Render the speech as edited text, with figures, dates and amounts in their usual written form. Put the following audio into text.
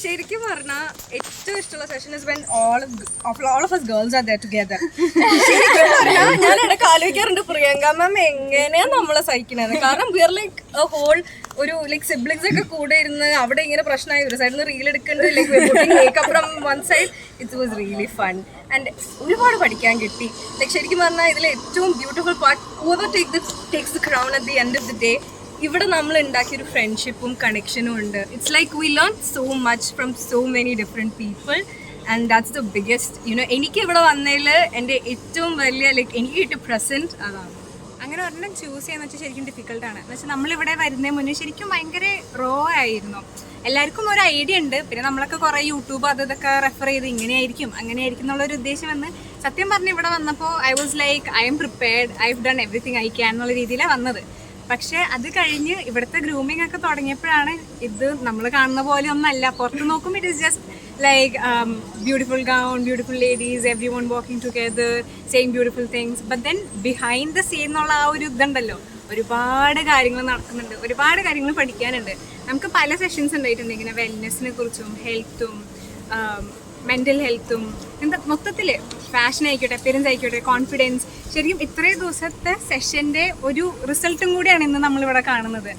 ശരിക്കും പറഞ്ഞാൽ ഏറ്റവും ഇഷ്ടമുള്ള session is when all of us girls are there together. ശരിക്കും പറഞ്ഞാൽ ഞാൻ ഇടയ്ക്ക് ആലോചിക്കാറുണ്ട് പ്രിയങ്ക മാം എങ്ങനെയാ നമ്മളെ സഹിക്കണത്. കാരണം we are like a whole ഒരു ലൈക്ക് സിബ്ലിങ്സ് ഒക്കെ കൂടെ ഇരുന്ന് അവിടെ ഇങ്ങനെ പ്രശ്നമായി ഒരു സൈഡിൽ നിന്ന് റീൽ എടുക്കുന്നുണ്ട് like makeup from one side. It was really fun and ഒരുപാട് പഠിക്കാൻ കിട്ടി. ലൈക്ക് ശരിക്കും പറഞ്ഞാൽ ഇതിൽ ഏറ്റവും beautiful part whoever takes the crown at the end of the day, ഇവിടെ നമ്മൾ ഉണ്ടാക്കിയൊരു ഫ്രണ്ട്ഷിപ്പും കണക്ഷനും ഉണ്ട്. It's like we learn so much from so many different people and that's the biggest എനിക്ക് ഇവിടെ വന്നതിൽ എൻ്റെ ഏറ്റവും വലിയ ലൈക്ക് എനിക്ക് കിട്ടിയ പ്രസൻറ്റ് അതാണ്. അങ്ങനെ ഒരെണ്ണം ചൂസ് ചെയ്യാന്ന് വെച്ചാൽ ശരിക്കും ഡിഫിക്കൽട്ടാണ്. എന്ന് വെച്ചാൽ നമ്മളിവിടെ വരുന്നതിന് മുന്നേ ശരിക്കും ഭയങ്കര റോ ആയിരുന്നു. എല്ലാവർക്കും ഒരു ഐഡിയ ഉണ്ട്. പിന്നെ നമ്മളൊക്കെ കുറേ യൂട്യൂബ് ഇതൊക്കെ റെഫർ ചെയ്ത് ഇങ്ങനെയായിരിക്കും അങ്ങനെയായിരിക്കും എന്നുള്ളൊരു ഉദ്ദേശം വന്ന് സത്യം പറഞ്ഞ് ഇവിടെ വന്നപ്പോൾ I was like I M prepared, I have done everything I can എന്നുള്ള രീതിയിലാണ് വന്നത്. പക്ഷേ അത് കഴിഞ്ഞ് ഇവിടുത്തെ ഗ്രൂമിങ് ഒക്കെ തുടങ്ങിയപ്പോഴാണ് ഇത് നമ്മൾ കാണുന്ന പോലെ ഒന്നല്ല. പുറത്ത് നോക്കുമ്പോൾ it is just like beautiful gown, beautiful ladies, everyone walking together, saying beautiful things. But then behind the scene എന്നുള്ള ആ ഒരു ഇതുണ്ടല്ലോ, ഒരുപാട് കാര്യങ്ങൾ നടക്കുന്നുണ്ട്, ഒരുപാട് കാര്യങ്ങൾ പഠിക്കാനുണ്ട്. നമുക്ക് പല സെഷൻസ് ഉണ്ടായിട്ടുണ്ട് ഇങ്ങനെ വെൽനെസ്സിനെ കുറിച്ചും ഹെൽത്തും മെൻ്റൽ ഹെൽത്തും എന്താ മൊത്തത്തിൽ ഫാഷൻ ആയിക്കോട്ടെ അപ്പിയറൻസ് ആയിക്കോട്ടെ കോൺഫിഡൻസ്. ശരിക്കും ഇത്രയും ദിവസത്തെ സെഷൻ്റെ ഒരു റിസൾട്ടും കൂടിയാണ് ഇന്ന് നമ്മളിവിടെ കാണുന്നത്.